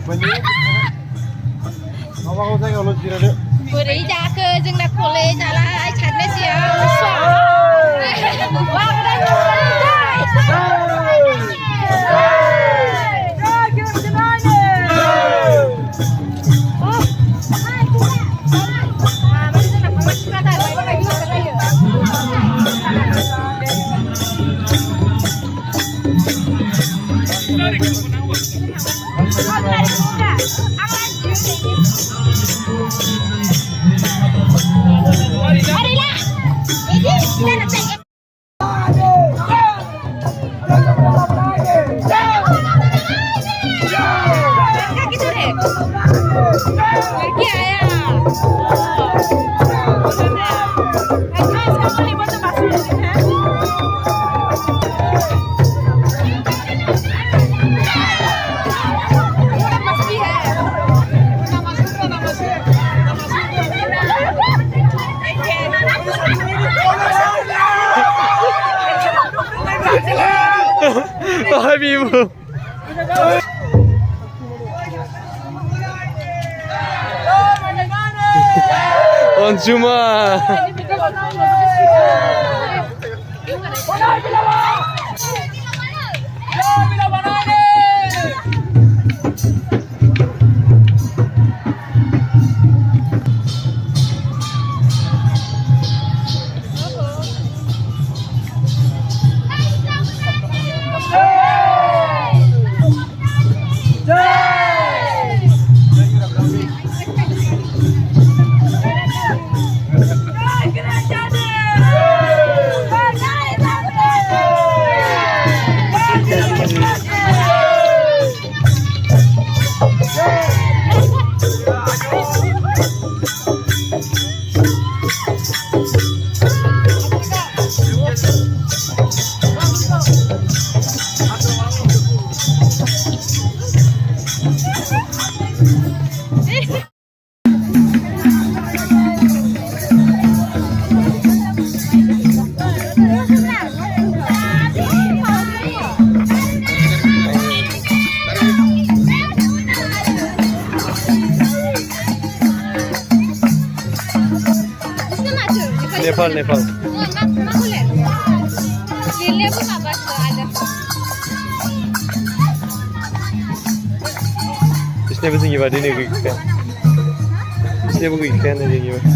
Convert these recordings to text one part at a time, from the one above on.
माबाखौ जायगायावल' जिरायदो बोरै जाखो जोंना कलेज आलाय साननैसोआव Habibu. On cuma. Nepal. Aku lihat. Lilnya pun apa ada. इसने भी सिंगी बादी नहीं की क्या? इसने भी की क्या नहीं सिंगी बादी?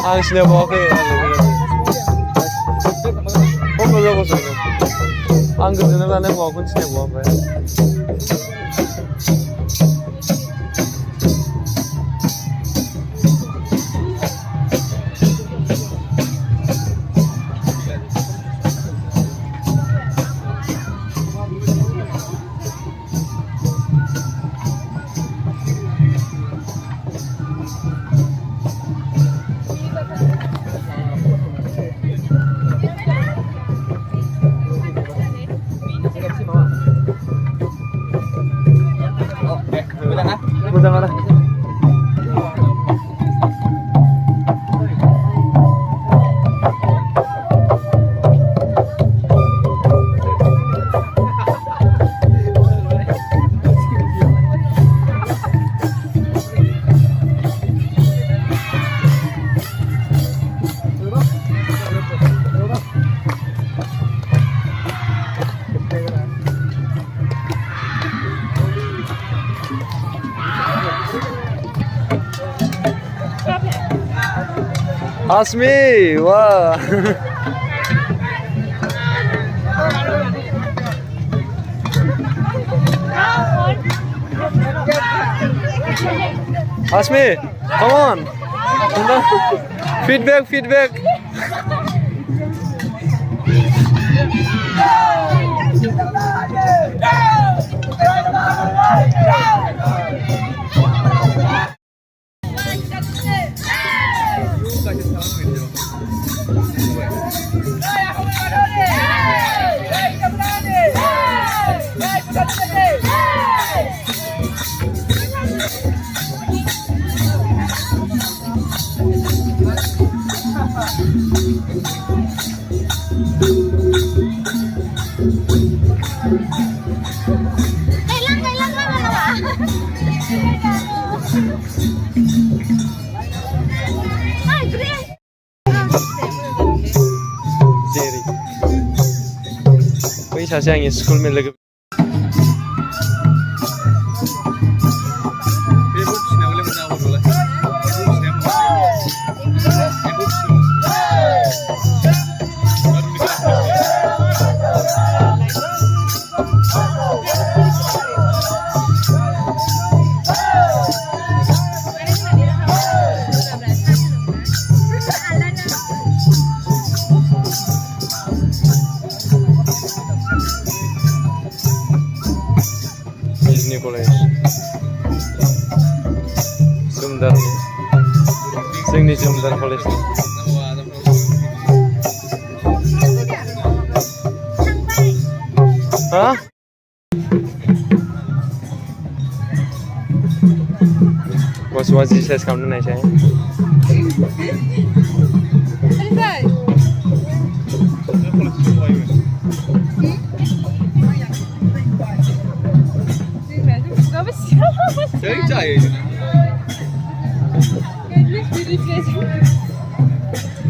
Ang sinabawakai oh betul betul ang kesenangan yang mau pun sinabawakai Mudah mana? Asmi, wah. Asmi, come on. Feedback. Jerry, कोई सासे आंगे स्कूल में लगे college Sumdar जोंनि Sumdar college ha was exercise kamu naik saya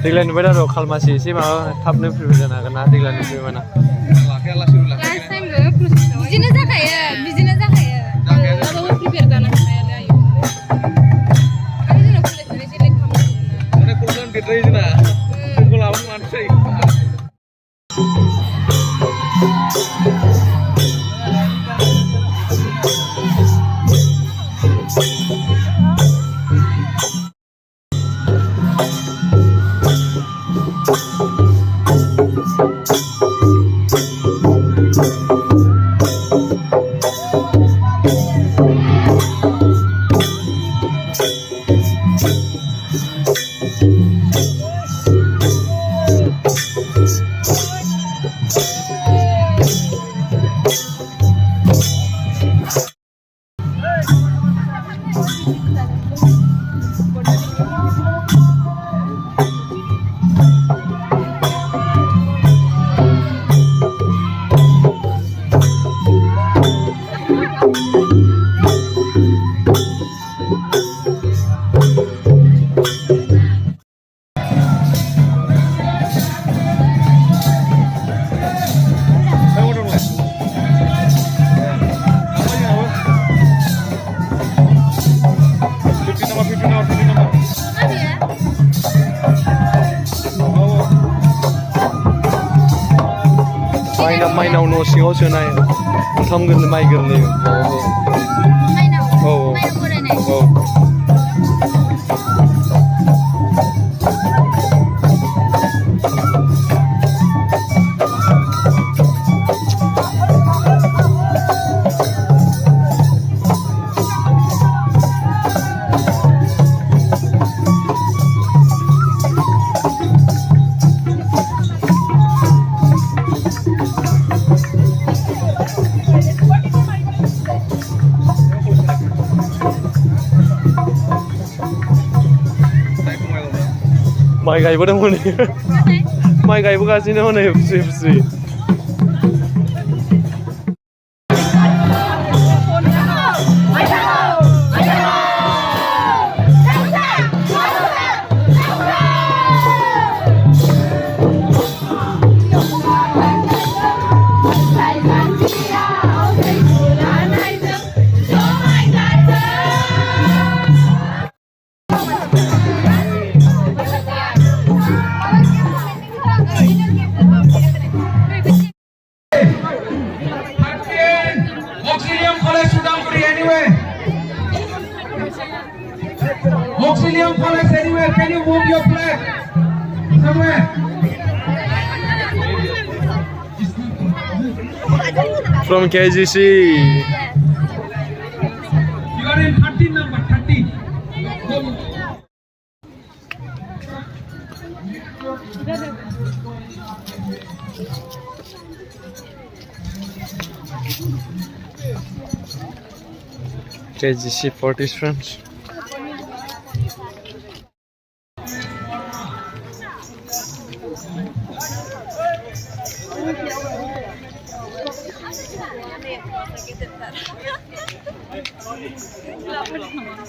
Deglani beda ro khalmasi sih mau tapne prepare jana kana deglani prepare mana last time go bizine zakaya abo prepare jana saya ayo ani jana kule sare sele khamu mane kulan bitrai jana kulawan mansai माइनाव न' सिङाव सोनाय ओंखाम गोरलै माइ गोरलै औ औ माइ गायबोदों हनै माइ गायबोगासिनो हनै फुसि फुसि Auxilium College anywhere, can you move your flag somewhere? From KGC. You are in 13 number, 13. KGC 40 friends. Gracias.